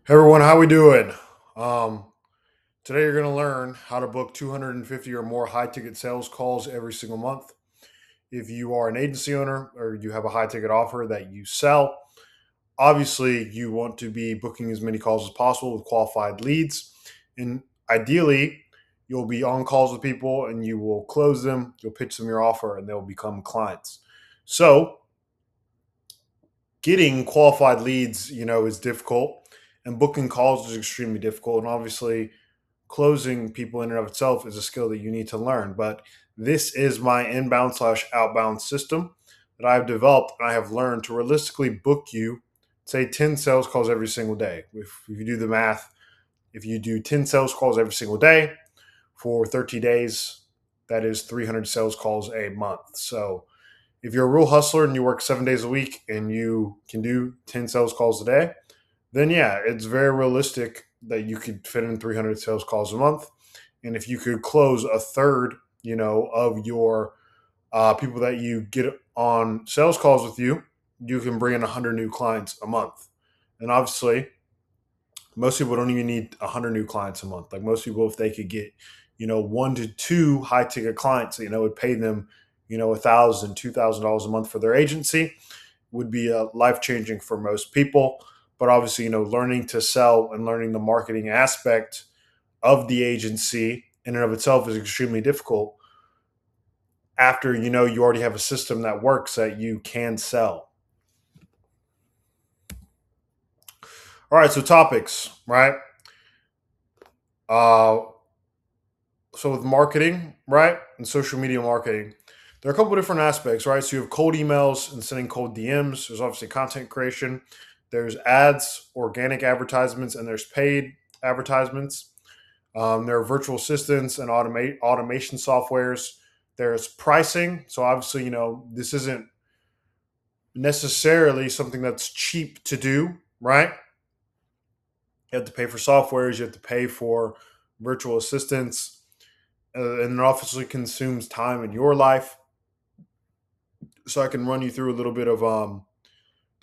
Hey everyone, how we doing? Um, Today you're going to learn how to book 250 or more high ticket sales calls every single month. If you are an agency owner or you have a high ticket offer that you sell, obviously you want to be booking as many calls as possible with qualified leads. And ideally, you'll be on calls with people and you will close them, you'll pitch them your offer, and they'll become clients. So, getting qualified leads, is difficult, and booking calls is extremely difficult. And obviously, closing people in and of itself is a skill that you need to learn. But this is my inbound slash outbound system that I've developed and I have learned to realistically book you, say, 10 sales calls every single day. If you do the math, if you do 10 sales calls every single day for 30 days, that is 300 sales calls a month. So if you're a real hustler and you work 7 days a week and you can do 10 sales calls a day, then yeah, it's very realistic that you could fit in 300 sales calls a month. And if you could close a third, of your people that you get on sales calls with you, you can bring in 100 new clients a month. And obviously, most people don't even need 100 new clients a month. Like most people, if they could get, 1 to 2 high ticket clients, would pay them, $1,000, $2,000 a month for their agency, would be life changing for most people. But obviously, learning to sell and learning the marketing aspect of the agency in and of itself is extremely difficult after you already have a system that works that you can sell. All right, so topics, right? Uh, so with marketing, right, and social media marketing, there are a couple of different aspects, right? So you have cold emails and sending cold DMs. There's obviously content creation. There's ads, organic advertisements, and there's paid advertisements. There are virtual assistants and automation softwares. There's pricing. So obviously, this isn't necessarily something that's cheap to do, right? You have to pay for softwares. You have to pay for virtual assistants, and it obviously consumes time in your life. So I can run you through a little bit of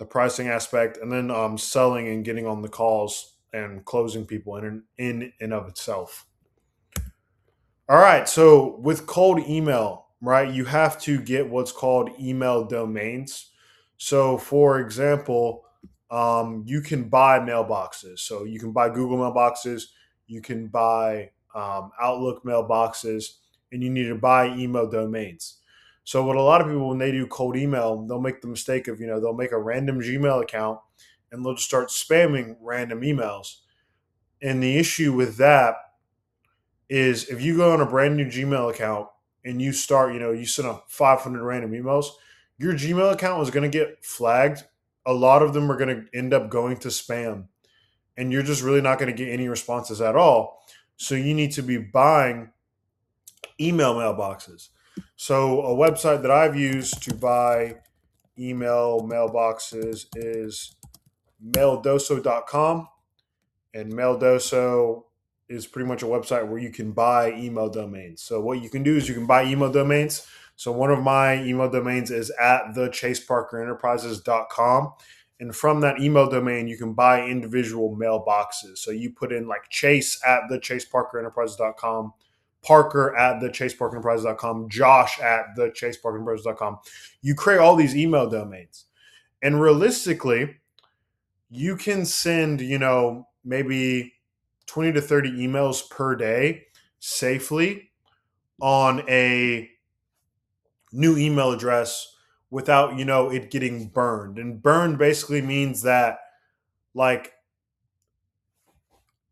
the pricing aspect, and then selling and getting on the calls and closing people in and of itself. All right. So with cold email, right, you have to get what's called email domains. So, for example, you can buy mailboxes. So you can buy Google mailboxes, you can buy Outlook mailboxes, and you need to buy email domains. So, what a lot of people, when they do cold email, they'll make the mistake of, they'll make a random Gmail account and they'll just start spamming random emails. And the issue with that is if you go on a brand new Gmail account and you start, you send up 500 random emails, your Gmail account is going to get flagged. A lot of them are going to end up going to spam, and you're just really not going to get any responses at all. So you need to be buying email mailboxes. So a website that I've used to buy email mailboxes is maildoso.com, and Maildoso is pretty much a website where you can buy email domains. So what you can do is you can buy email domains. So one of my email domains is at thechaseparkerenterprises.com. And from that email domain, you can buy individual mailboxes. So you put in like Chase at thechaseparkerenterprises.com, Parker at thechaseparkerenterprises.com, Josh at thechaseparkerenterprises.com. You create all these email domains. And realistically, you can send, maybe 20 to 30 emails per day safely on a new email address without, it getting burned. And burned basically means that, like,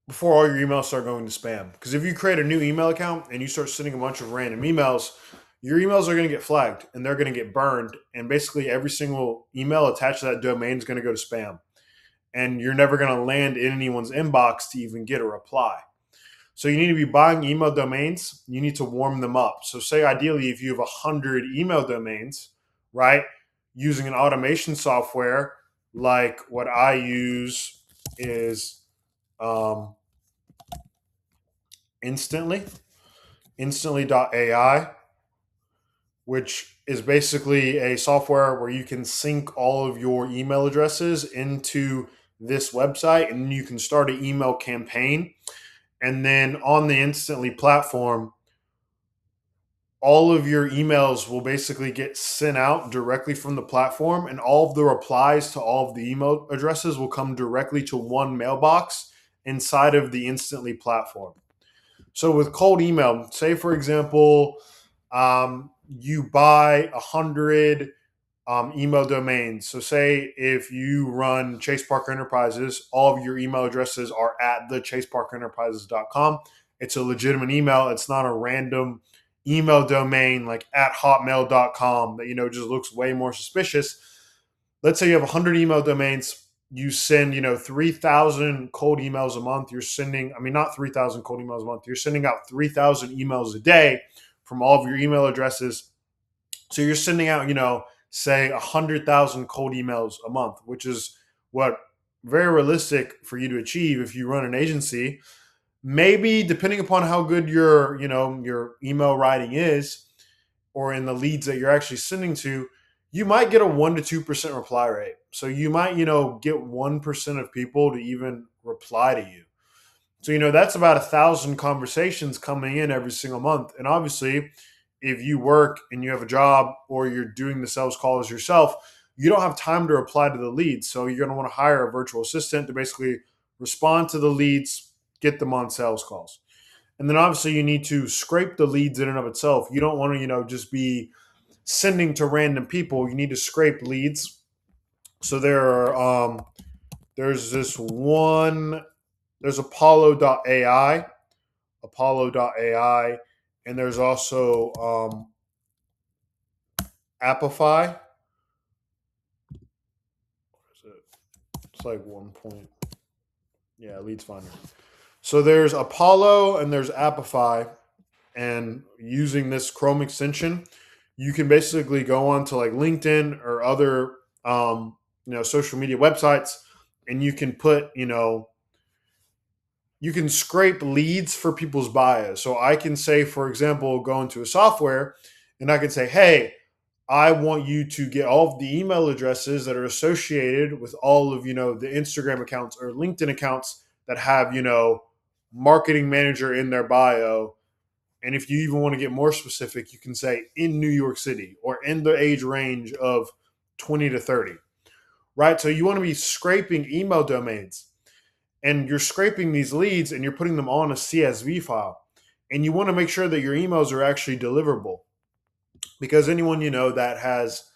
before all your emails start going to spam. Because if you create a new email account and you start sending a bunch of random emails, your emails are going to get flagged and they're going to get burned. And basically, every single email attached to that domain is going to go to spam, and you're never going to land in anyone's inbox to even get a reply. So you need to be buying email domains. You need to warm them up. So say ideally if you have 100 email domains, right, using an automation software like what I use is um, Instantly, Instantly.ai, which is basically a software where you can sync all of your email addresses into this website, and you can start an email campaign. And then on the Instantly platform, all of your emails will basically get sent out directly from the platform, and all of the replies to all of the email addresses will come directly to one mailbox inside of the Instantly platform. So with cold email, say for example, you buy 100 email domains. So say if you run Chase Parker Enterprises, all of your email addresses are at the chaseparkerenterprises.com. It's a legitimate email. It's not a random email domain like at hotmail.com that, just looks way more suspicious. Let's say you have 100 email domains. You send, 3,000 cold emails a month. You're sending, I mean, not 3,000 cold emails a month. You're sending out 3,000 emails a day from all of your email addresses. So you're sending out, say 100,000 cold emails a month, which is what very realistic for you to achieve if you run an agency. Maybe depending upon how good your email writing is, or in the leads that you're actually sending to, you might get a 1 to 2% reply rate. So you might, get 1% of people to even reply to you. So, that's about 1,000 conversations coming in every single month. And obviously, if you work and you have a job or you're doing the sales calls yourself, you don't have time to reply to the leads. So you're going to want to hire a virtual assistant to basically respond to the leads, get them on sales calls. And then obviously you need to scrape the leads in and of itself. You don't want to, just be sending to random people. You need to scrape leads. So there's this one, there's Apollo.ai, and there's also Appify. It's like 1 point. Yeah, Leads Finder. So there's Apollo and there's Appify, and using this Chrome extension, you can basically go on to like LinkedIn or other social media websites, and you can put you can scrape leads for people's bios. So I can say, for example, go into a software and I can say, hey, I want you to get all of the email addresses that are associated with all of, the Instagram accounts or LinkedIn accounts that have, marketing manager in their bio. And if you even want to get more specific, you can say in New York City or in the age range of 20 to 30, right? So you want to be scraping email domains, and you're scraping these leads and you're putting them on a CSV file. And you want to make sure that your emails are actually deliverable, because anyone that has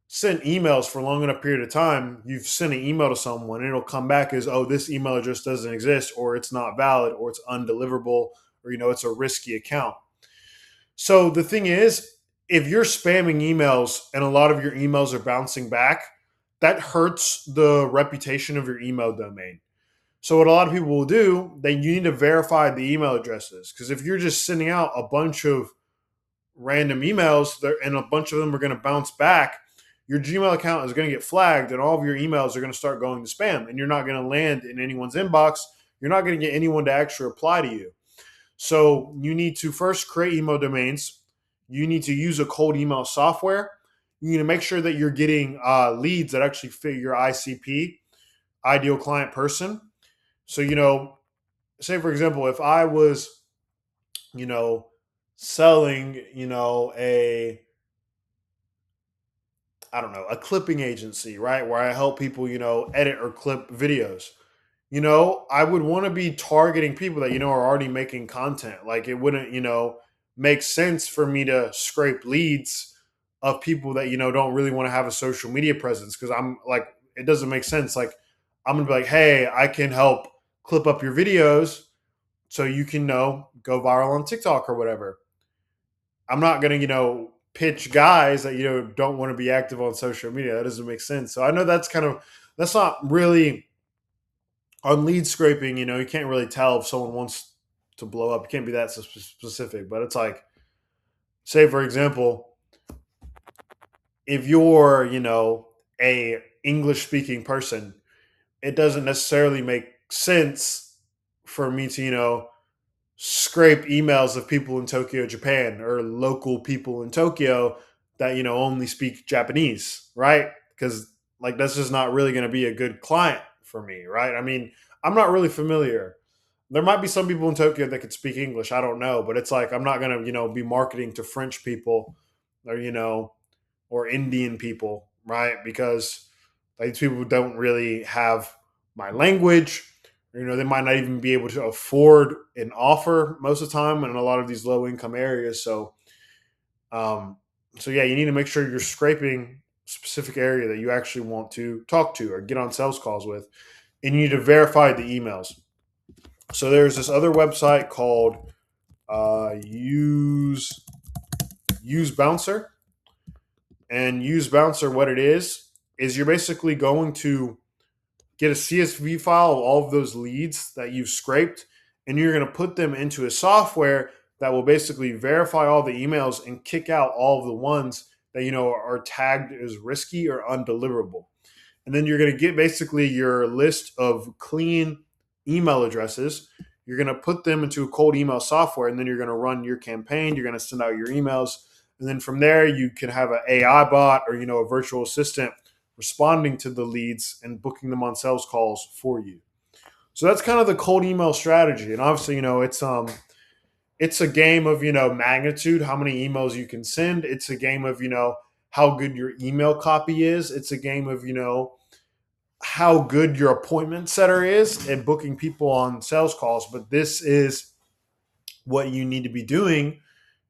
sent emails for a long enough period of time, you've sent an email to someone and it'll come back as, oh, this email address doesn't exist, or it's not valid, or it's undeliverable, or it's a risky account. So the thing is, if you're spamming emails and a lot of your emails are bouncing back, that hurts the reputation of your email domain. So what a lot of people will do, then you need to verify the email addresses, because if you're just sending out a bunch of random emails and a bunch of them are going to bounce back, your Gmail account is going to get flagged and all of your emails are going to start going to spam, and you're not going to land in anyone's inbox. You're not going to get anyone to actually reply to you. So you need to first create email domains. You need to use a cold email software. You need to make sure that you're getting leads that actually fit your ICP, ideal client person. So, say for example, if I was, selling, a clipping agency, right? Where I help people, edit or clip videos. I would want to be targeting people that, are already making content. Like it wouldn't, make sense for me to scrape leads of people that, don't really want to have a social media presence. Cause I'm like, it doesn't make sense. Like I'm going to be like, hey, I can help clip up your videos so you can, go viral on TikTok or whatever. I'm not going to, pitch guys that, don't want to be active on social media. That doesn't make sense. So I know that's not really on lead scraping. You can't really tell if someone wants to blow up. You can't be that specific, but it's like, say for example, if you're, a English speaking person, it doesn't necessarily make sense for me to, scrape emails of people in Tokyo, Japan, or local people in Tokyo that, only speak Japanese, right? Because like that's just not really going to be a good client for me, right? I mean, I'm not really familiar. There might be some people in Tokyo that could speak English. I don't know, but it's like I'm not gonna, be marketing to French people or or Indian people, right? Because these people don't really have my language. They might not even be able to afford an offer most of the time in a lot of these low income areas. Um, so yeah, you need to make sure you're scraping specific area that you actually want to talk to or get on sales calls with, and you need to verify the emails. So there's this other website called Use Bouncer, and Use Bouncer. What it is you're basically going to get a CSV file of all of those leads that you've scraped, and you're going to put them into a software that will basically verify all the emails and kick out all of the ones that are tagged as risky or undeliverable. And then you're going to get basically your list of clean email addresses. You're going to put them into a cold email software, and then you're going to run your campaign. You're going to send out your emails, and then from there you can have an AI bot or a virtual assistant responding to the leads and booking them on sales calls for you. So that's kind of the cold email strategy. And obviously, it's a game of magnitude, how many emails you can send. It's a game of how good your email copy is. It's a game of how good your appointment setter is and booking people on sales calls. But this is what you need to be doing,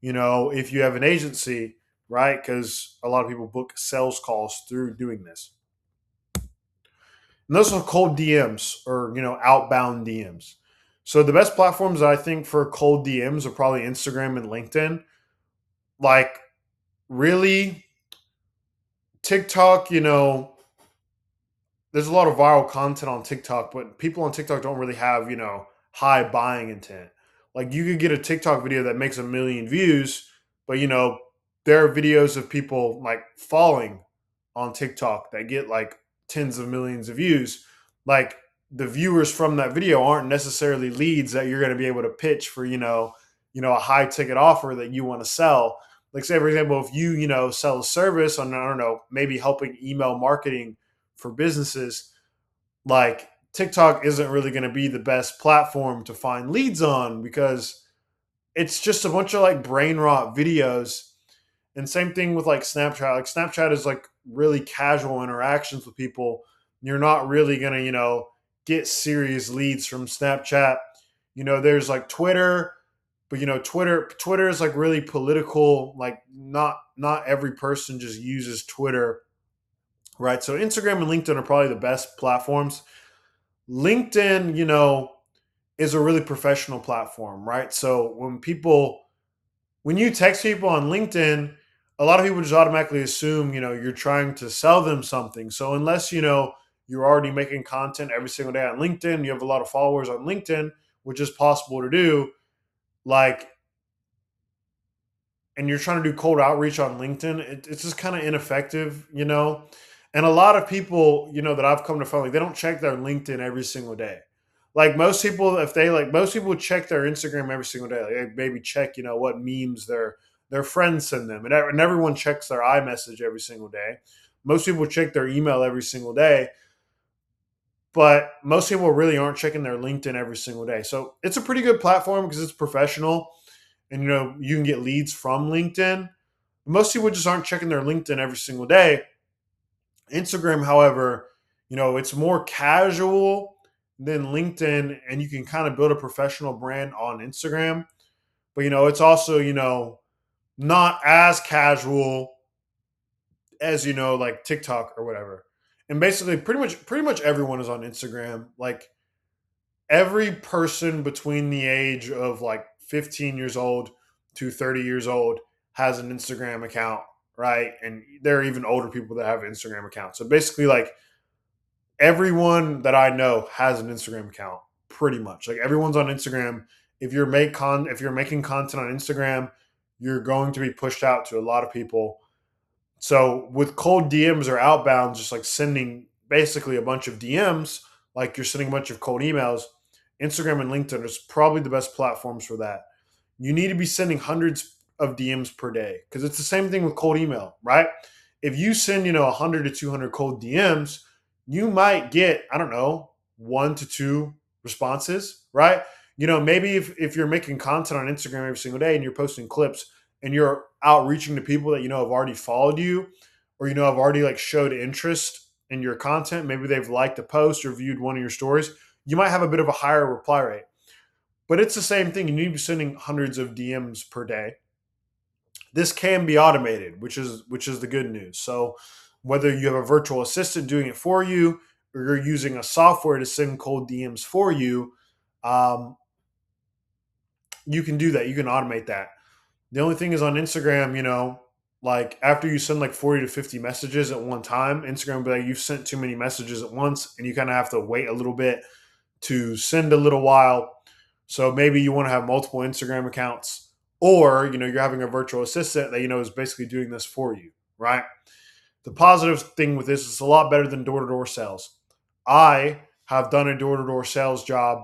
if you have an agency, right? Because a lot of people book sales calls through doing this. And those are cold DMs or outbound DMs. So the best platforms I think for cold DMs are probably Instagram and LinkedIn. Like really, TikTok, there's a lot of viral content on TikTok, but people on TikTok don't really have, high buying intent. Like you could get a TikTok video that makes 1 million views, but there are videos of people like falling on TikTok that get like tens of millions of views. Like the viewers from that video aren't necessarily leads that you're going to be able to pitch for, a high ticket offer that you want to sell. Like say for example, if you, sell a service on, I don't know, maybe helping email marketing for businesses, like TikTok isn't really going to be the best platform to find leads on because it's just a bunch of like brain rot videos. And same thing with like Snapchat. Like Snapchat is like really casual interactions with people. You're not really going to, get serious leads from Snapchat. There's like Twitter, but Twitter is like really political. Like not every person just uses Twitter, right? So Instagram and LinkedIn are probably the best platforms. LinkedIn, is a really professional platform, right? So when you text people on LinkedIn, a lot of people just automatically assume, you're trying to sell them something. So unless, you're already making content every single day on LinkedIn, you have a lot of followers on LinkedIn, which is possible to do, like, and you're trying to do cold outreach on LinkedIn, it's just kind of ineffective, And a lot of people, that I've come to find, like, they don't check their LinkedIn every single day. Like most people, most people check their Instagram every single day. Like they maybe check, what memes their friends send them, and everyone checks their iMessage every single day. Most people check their email every single day, but most people really aren't checking their LinkedIn every single day. So it's a pretty good platform because it's professional, and you can get leads from LinkedIn. Most people just aren't checking their LinkedIn every single day. Instagram, however, it's more casual than LinkedIn, and you can kind of build a professional brand on Instagram. But it's also not as casual as like TikTok or whatever. And basically, pretty much everyone is on Instagram. Like every person between the age of like 15 years old to 30 years old has an Instagram account, right? And there are even older people that have an Instagram account. So basically, like everyone that I know has an Instagram account, pretty much. Like everyone's on Instagram. If you're making content on Instagram, you're going to be pushed out to a lot of people. So with cold DMs or outbound, just like sending basically a bunch of DMs, like you're sending a bunch of cold emails, Instagram and LinkedIn is probably the best platforms for that. You need to be sending hundreds of DMs per day because it's the same thing with cold email, right? If you send, 100 to 200 cold DMs, you might get, I don't know, one to two responses, right? Maybe if you're making content on Instagram every single day and you're posting clips and you're outreaching to people that have already followed you, or have already like showed interest in your content, maybe they've liked a post or viewed one of your stories, you might have a bit of a higher reply rate. But it's the same thing. You need to be sending hundreds of DMs per day. This can be automated, which is the good news. So whether you have a virtual assistant doing it for you or you're using a software to send cold DMs for you, um, you can do that. You can automate that. The only thing is on Instagram, like after you send like 40 to 50 messages at one time, Instagram will be like, you've sent too many messages at once, and you kind of have to wait a little bit to send a little while. So maybe you want to have multiple Instagram accounts, or you're having a virtual assistant that is basically doing this for you, right? The positive thing with this is it's a lot better than door to door sales. I have done a door to door sales job,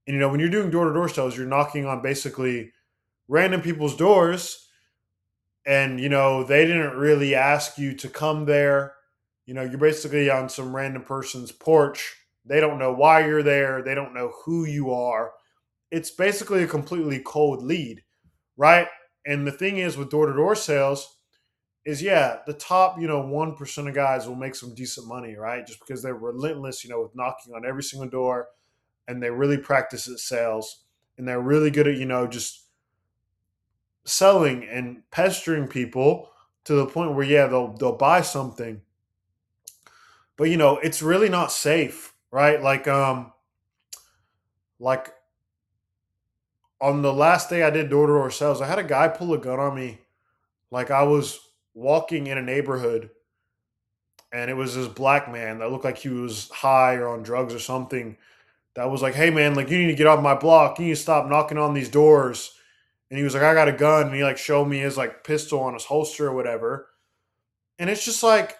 and when you're doing door to door sales, you're knocking on basically random people's doors, and they didn't really ask you to come there. You're basically on some random person's porch. They don't know why you're there. They don't know who you are. It's basically a completely cold lead, right? And the thing is with door to door sales is, yeah, the top 1% of guys will make some decent money, right? Just because they're relentless, with knocking on every single door, and they really practice at sales, and they're really good at just selling and pestering people to the point where, yeah, they'll buy something. But it's really not safe, right? Like on the last day I did door to door sales, I had a guy pull a gun on me. Like I was walking in a neighborhood, and it was this black man that looked like he was high or on drugs or something. That was like, "Hey man, like you need to get off my block. You need to stop knocking on these doors." And he was like, "I got a gun," and he like showed me his like pistol on his holster or whatever. And it's just like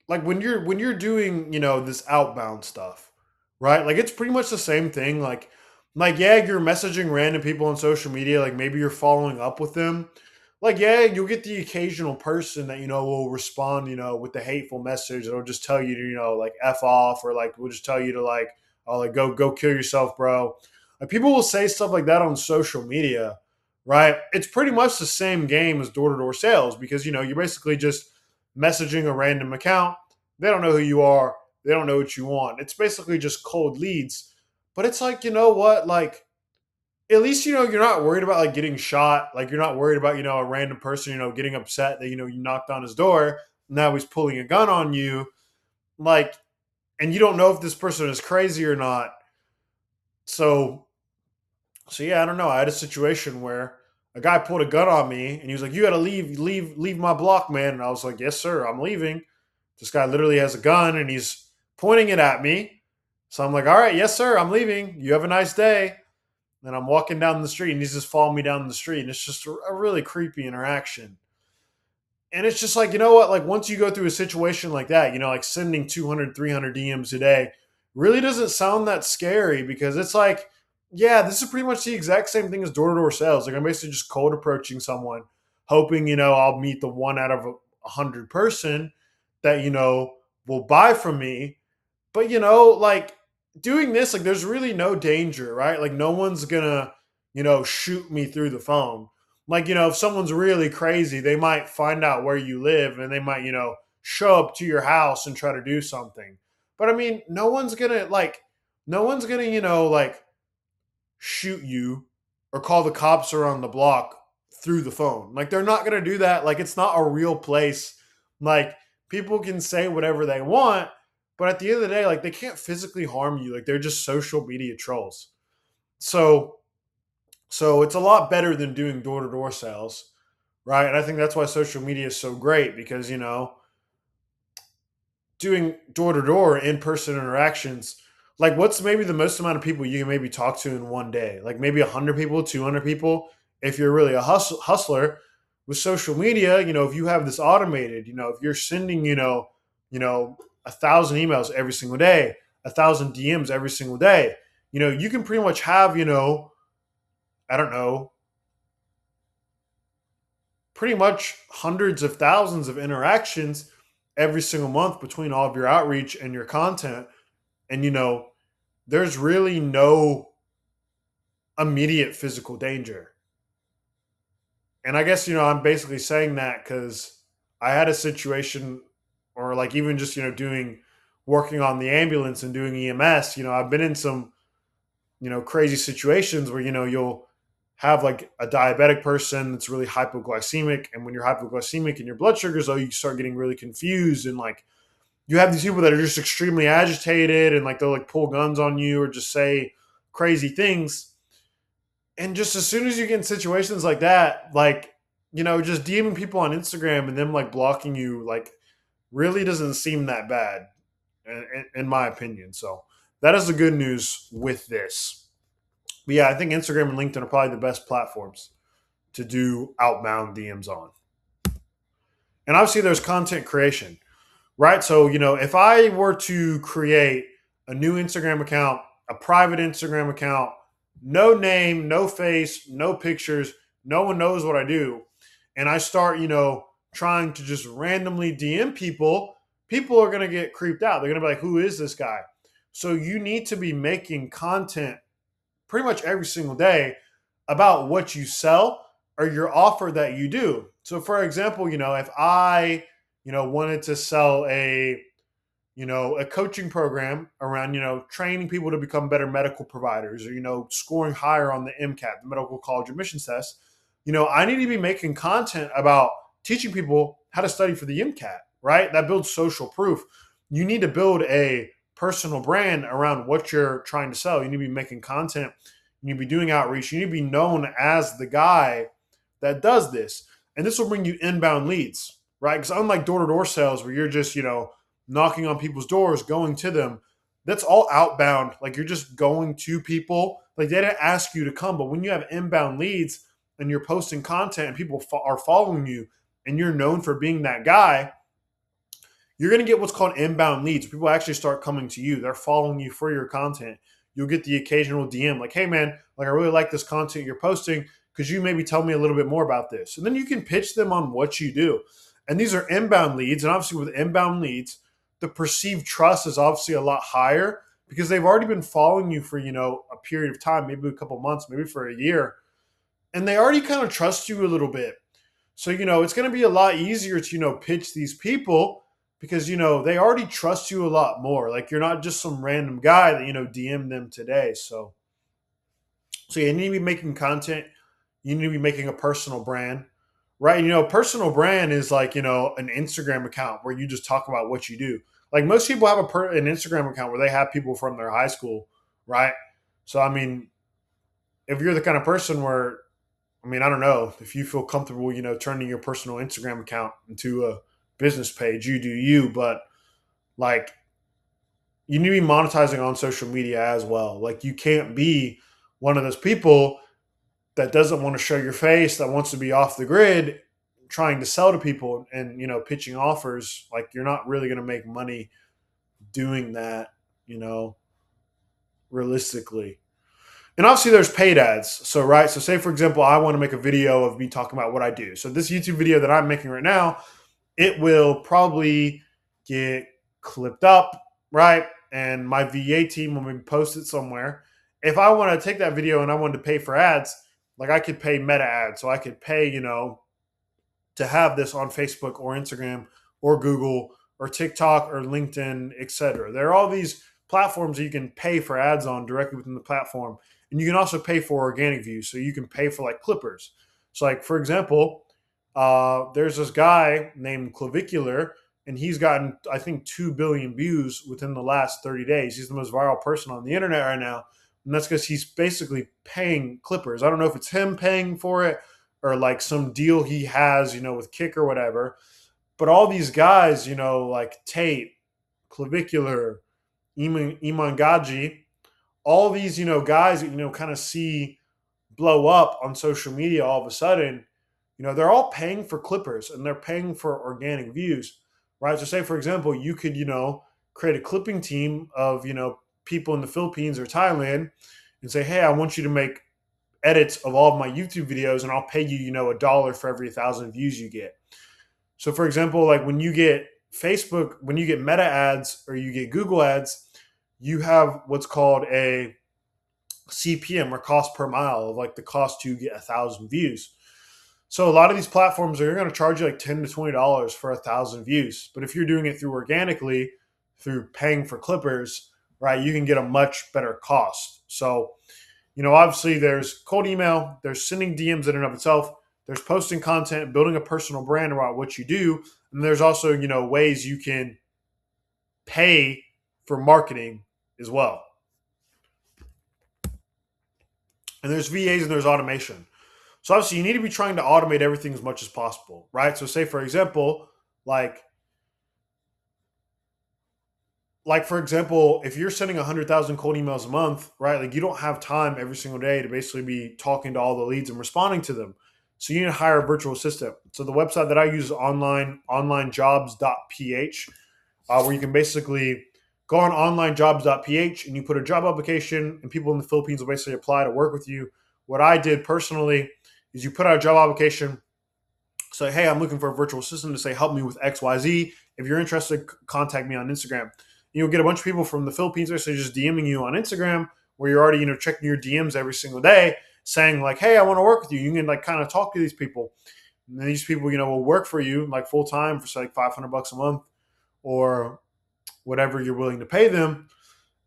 when you're doing this outbound stuff, right? Like it's pretty much the same thing. Like yeah, you're messaging random people on social media. Like maybe you're following up with them. Like yeah, you'll get the occasional person that will respond with the hateful message that'll just tell you to like f off, or like will just tell you to like, oh, like go kill yourself, bro. Like people will say stuff like that on social media, right? It's pretty much the same game as door to door sales, because you're basically just messaging a random account. They don't know who you are. They don't know what you want. It's basically just cold leads. But it's like, what? Like, at least, you're not worried about like getting shot. Like, you're not worried about, a random person, getting upset that, you knocked on his door. Now he's pulling a gun on you. Like, and you don't know if this person is crazy or not. So, so yeah, I don't know. I had a situation where a guy pulled a gun on me, and he was like, "You got to leave my block, man." And I was like, "Yes, sir, I'm leaving." This guy literally has a gun and he's pointing it at me. So I'm like, "All right, yes, sir, I'm leaving. You have a nice day." And I'm walking down the street, and he's just following me down the street. And it's just a really creepy interaction. And it's just like, what? Like, once you go through a situation like that, like sending 200, 300 DMs a day really doesn't sound that scary, because it's like, yeah, this is pretty much the exact same thing as door to door sales. Like, I'm basically just cold approaching someone, hoping, I'll meet the one out of a hundred person that, will buy from me. But like doing this, like there's really no danger, right? Like no one's gonna, shoot me through the phone. Like, if someone's really crazy, they might find out where you live, and they might, show up to your house and try to do something. But I mean, no one's gonna, like shoot you or call the cops around the block through the phone. Like they're not gonna do that. Like it's not a real place. Like people can say whatever they want, but at the end of the day, like they can't physically harm you. Like they're just social media trolls. So so it's a lot better than doing door to door sales, right? And I think that's why social media is so great, because doing door to door in person interactions, like what's maybe the most amount of people you can maybe talk to in one day? Like maybe 100 people, 200 people. If you're really a hustler with social media, if you have this automated, if you're sending, a thousand emails every single day, a thousand DMs every single day, you can pretty much have, I don't know, pretty much hundreds of thousands of interactions, every single month between all of your outreach and your content. And, there's really no immediate physical danger. And I guess, I'm basically saying that because I had a situation, or like even just, working on the ambulance and doing EMS, I've been in some, crazy situations where, you'll have like a diabetic person that's really hypoglycemic. And when you're hypoglycemic and your blood sugars low, you start getting really confused. And like, you have these people that are just extremely agitated and like they'll like pull guns on you or just say crazy things. And just as soon as you get in situations like that, like, just DMing people on Instagram and them like blocking you, like, really doesn't seem that bad, in my opinion. So that is the good news with this. But yeah, I think Instagram and LinkedIn are probably the best platforms to do outbound DMs on. And obviously, there's content creation, right? So, if I were to create a new Instagram account, a private Instagram account, no name, no face, no pictures, no one knows what I do, and I start, trying to just randomly DM people, people are going to get creeped out. They're going to be like, who is this guy? So you need to be making content pretty much every single day about what you sell or your offer that you do. So for example, if I, wanted to sell a coaching program around, training people to become better medical providers or, scoring higher on the MCAT, the medical college admissions test, I need to be making content about teaching people how to study for the MCAT, right? That builds social proof. You need to build a personal brand around what you're trying to sell. You need to be making content. You need to be doing outreach. You need to be known as the guy that does this. And this will bring you inbound leads, right? Because unlike door-to-door sales where you're just, knocking on people's doors, going to them, that's all outbound. Like you're just going to people. Like they didn't ask you to come. But when you have inbound leads and you're posting content and people are following you and you're known for being that guy, you're going to get what's called inbound leads. People actually start coming to you. They're following you for your content. You'll get the occasional DM like, hey, man, like I really like this content you're posting. Could you maybe tell me a little bit more about this? And then you can pitch them on what you do. And these are inbound leads. And obviously with inbound leads, the perceived trust is obviously a lot higher because they've already been following you for, a period of time, maybe a couple months, maybe for a year. And they already kind of trust you a little bit. So, it's going to be a lot easier to, pitch these people because, they already trust you a lot more. Like you're not just some random guy that, DM them today. So you need to be making content. You need to be making a personal brand, right? Personal brand is like, an Instagram account where you just talk about what you do. Like most people have an Instagram account where they have people from their high school, right? So, I mean, if you're the kind of person where, I don't know if you feel comfortable, turning your personal Instagram account into a business page, you do you, but like you need to be monetizing on social media as well. Like you can't be one of those people that doesn't want to show your face, that wants to be off the grid, trying to sell to people and, pitching offers. Like you're not really going to make money doing that, you know, realistically. And obviously there's paid ads. So, right. So say, for example, I want to make a video of me talking about what I do. So this YouTube video that I'm making right now, it will probably get clipped up, right? And my VA team will maybe post it somewhere. If I want to take that video and I wanted to pay for ads, like I could pay meta ads. So I could pay, to have this on Facebook or Instagram or Google or TikTok or LinkedIn, etc. There are all these platforms that you can pay for ads on directly within the platform. And you can also pay for organic views. So you can pay for like clippers. So like, for example, there's this guy named Clavicular, and he's gotten, I think, 2 billion views within the last 30 days. He's the most viral person on the internet right now. And that's because he's basically paying clippers. I don't know if it's him paying for it or like some deal he has, with Kick or whatever. But all these guys, like Tate, Clavicular, Iman Gaji, all these, guys that, kind of see blow up on social media all of a sudden, they're all paying for clippers and they're paying for organic views, right? So say, for example, you could, create a clipping team of, people in the Philippines or Thailand and say, hey, I want you to make edits of all of my YouTube videos and I'll pay you, $1 for every 1,000 views you get. So for example, like when you get Facebook, when you get Meta ads or you get Google ads, you have what's called a CPM, or cost per mile, of like the cost to get 1,000 views. So a lot of these platforms are going to charge you like $10 to $20 for 1,000 views. But if you're doing it through organically, through paying for clippers, right, you can get a much better cost. So, obviously there's cold email, there's sending DMs in and of itself, there's posting content, building a personal brand about what you do, and there's also, ways you can pay for marketing as well. And there's VAs and there's automation. So obviously you need to be trying to automate everything as much as possible, right? So say for example, like for example, if you're sending 100,000 cold emails a month, right? Like you don't have time every single day to basically be talking to all the leads and responding to them. So you need to hire a virtual assistant. So the website that I use is onlinejobs.ph, where you can basically go on onlinejobs.ph and you put a job application, and people in the Philippines will basically apply to work with you. What I did personally is you put out a job application, say, hey, I'm looking for a virtual assistant to say, help me with XYZ. If you're interested, contact me on Instagram. You'll get a bunch of people from the Philippines actually just DMing you on Instagram, where you're already, checking your DMs every single day, saying like, hey, I want to work with you. You can like kind of talk to these people. And these people, will work for you like full time for say like $500 a month or whatever you're willing to pay them.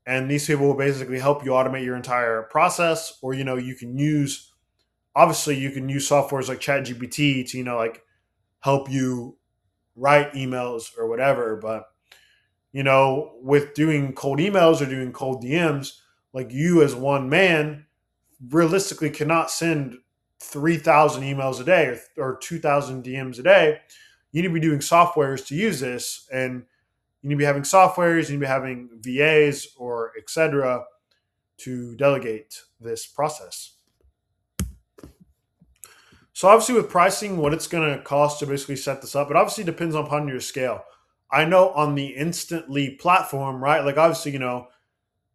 And these people will basically help you automate your entire process. Or, you can use, obviously you can use softwares like ChatGPT to, like help you write emails or whatever. But, with doing cold emails or doing cold DMs, like you as one man realistically cannot send 3,000 emails a day or 2,000 DMs a day. You need to be doing softwares to use this, and you need to be having softwares, you need to be having VAs or etc. to delegate this process. So obviously with pricing, what it's going to cost to basically set this up, it obviously depends upon your scale. I know on the Instantly platform, right? Like obviously,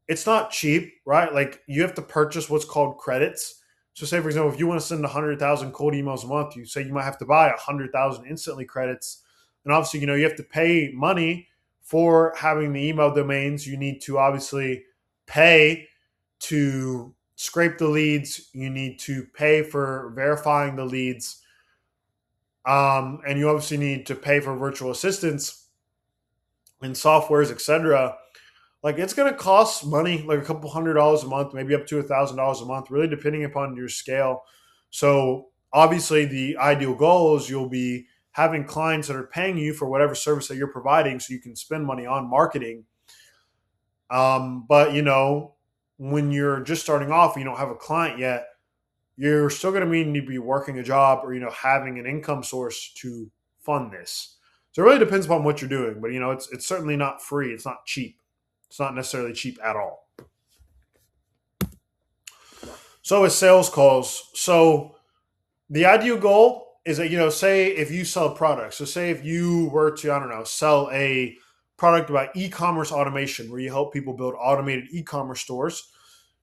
it's not cheap, right? Like you have to purchase what's called credits. So say for example, if you want to send 100,000 cold emails a month, you say you might have to buy 100,000 Instantly credits. And obviously, you have to pay money for having the email domains. You need to obviously pay to scrape the leads. You need to pay for verifying the leads. And you obviously need to pay for virtual assistants and softwares, etc. Like it's going to cost money, like a couple $100 a month, maybe up to $1,000 a month, really depending upon your scale. So obviously, the ideal goal is you'll be having clients that are paying you for whatever service that you're providing, so you can spend money on marketing. But when you're just starting off, you don't have a client yet, you're still going to need to be working a job or having an income source to fund this. So it really depends upon what you're doing, but it's certainly not free. It's not cheap. It's not necessarily cheap at all. So with sales calls, so the ideal goal is that say if you sell products, so say if you were to, I don't know, sell a product about e-commerce automation, where you help people build automated e-commerce stores,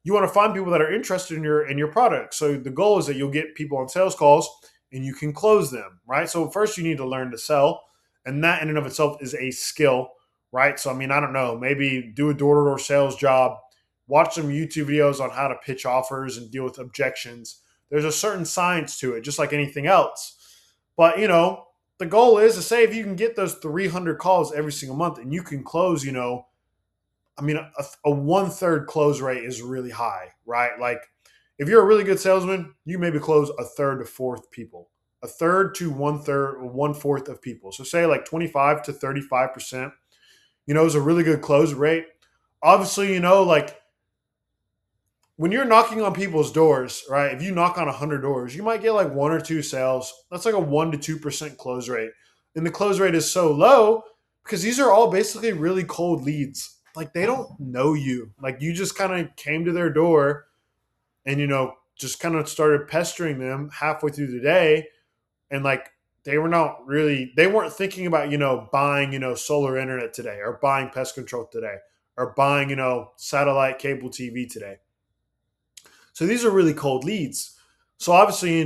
you want to find people that are interested in your product. So the goal is that you'll get people on sales calls and you can close them, right? So first you need to learn to sell, and that in and of itself is a skill, right? So I mean, I don't know, maybe do a door-to-door sales job, watch some YouTube videos on how to pitch offers and deal with objections. There's a certain science to it, just like anything else. But the goal is to say if you can get those 300 calls every single month and you can close, I mean, a one-third close rate is really high, right? Like if you're a really good salesman, you maybe close a third to fourth people, a third to one fourth of people. So say like 25 to 35%, is a really good close rate. Obviously, like when you're knocking on people's doors, right? If you knock on 100 doors, you might get like one or two sales. That's like a 1 to 2% close rate. And the close rate is so low because these are all basically really cold leads. Like they don't know you. Like you just kind of came to their door and, just kind of started pestering them halfway through the day. And like they weren't thinking about, buying, solar internet today, or buying pest control today, or buying, satellite cable TV today. So these are really cold leads. So obviously,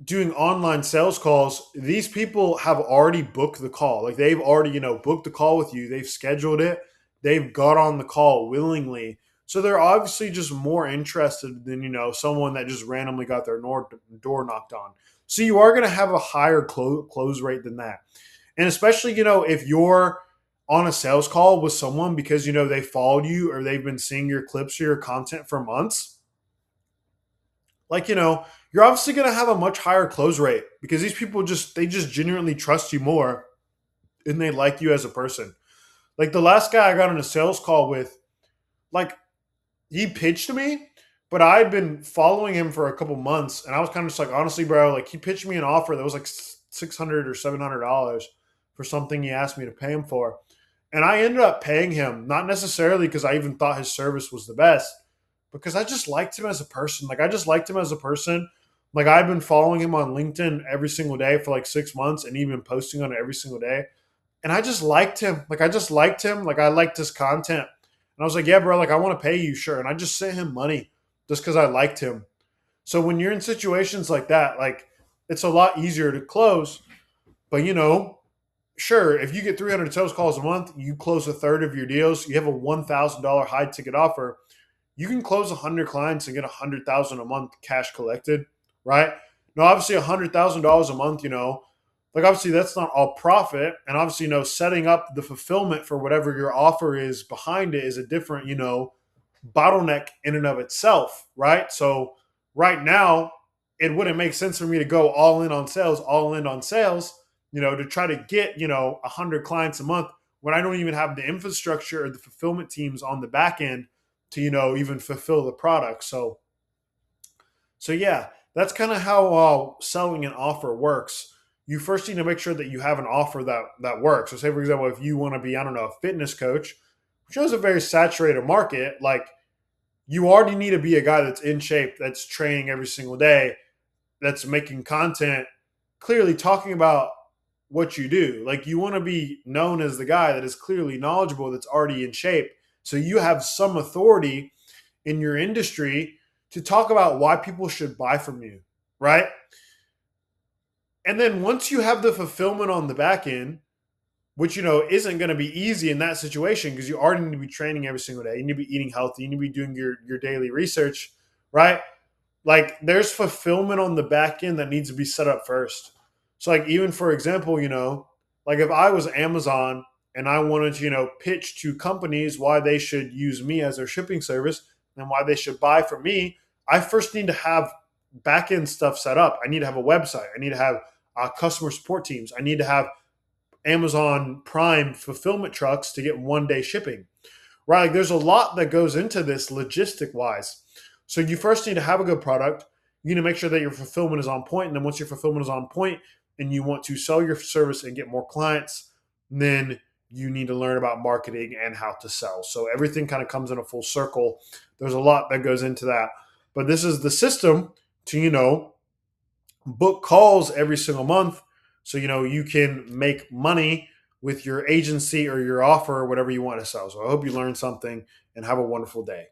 doing online sales calls, these people have already booked the call. Like they've already, booked the call with you. They've scheduled it. They've got on the call willingly. So they're obviously just more interested than, someone that just randomly got their door knocked on. So you are going to have a higher close rate than that. And especially, if you're on a sales call with someone because, they followed you or they've been seeing your clips or your content for months, like, you're obviously going to have a much higher close rate because these people they just genuinely trust you more and they like you as a person. Like the last guy I got on a sales call with, like he pitched to me, but I'd been following him for a couple months and I was kind of just like, honestly, bro, like he pitched me an offer that was like $600 or $700 for something he asked me to pay him for. And I ended up paying him, not necessarily because I even thought his service was the best, because I just liked him as a person. Like I just liked him as a person. Like I've been following him on LinkedIn every single day for like 6 months and even posting on it every single day. And I just liked him. Like I just liked him. Like I liked his content. And I was like, yeah, bro, like I want to pay you, sure. And I just sent him money just because I liked him. So when you're in situations like that, like it's a lot easier to close. But sure, if you get 300 sales calls a month, you close a third of your deals, you have a $1,000 high ticket offer, you can close 100 clients and get 100,000 a month cash collected, right? Now, obviously, $100,000 a month, like obviously that's not all profit, and obviously, setting up the fulfillment for whatever your offer is behind it is a different, bottleneck in and of itself, right? So right now, it wouldn't make sense for me to go all in on sales, to try to get 100 clients a month when I don't even have the infrastructure or the fulfillment teams on the back end to even fulfill the product. So yeah, that's kind of how selling an offer works. You first need to make sure that you have an offer that works. So say for example, if you want to be, I don't know, a fitness coach, which is a very saturated market, like you already need to be a guy that's in shape, that's training every single day, that's making content, clearly talking about what you do. Like you want to be known as the guy that is clearly knowledgeable, that's already in shape. So you have some authority in your industry to talk about why people should buy from you, right? And then once you have the fulfillment on the back end, which isn't going to be easy in that situation because you already need to be training every single day. You need to be eating healthy. You need to be doing your daily research, right? Like there's fulfillment on the back end that needs to be set up first. So like even for example, like if I was Amazon and I wanted to, pitch to companies why they should use me as their shipping service and why they should buy from me, I first need to have back end stuff set up. I need to have a website. I need to have customer support teams. I need to have Amazon Prime fulfillment trucks to get 1 day shipping, right? Like there's a lot that goes into this logistic wise. So you first need to have a good product. You need to make sure that your fulfillment is on point. And then once your fulfillment is on point and you want to sell your service and get more clients, then you need to learn about marketing and how to sell. So everything kind of comes in a full circle. There's a lot that goes into that. But this is the system to, book calls every single month. So, you can make money with your agency or your offer or whatever you want to sell. So I hope you learned something and have a wonderful day.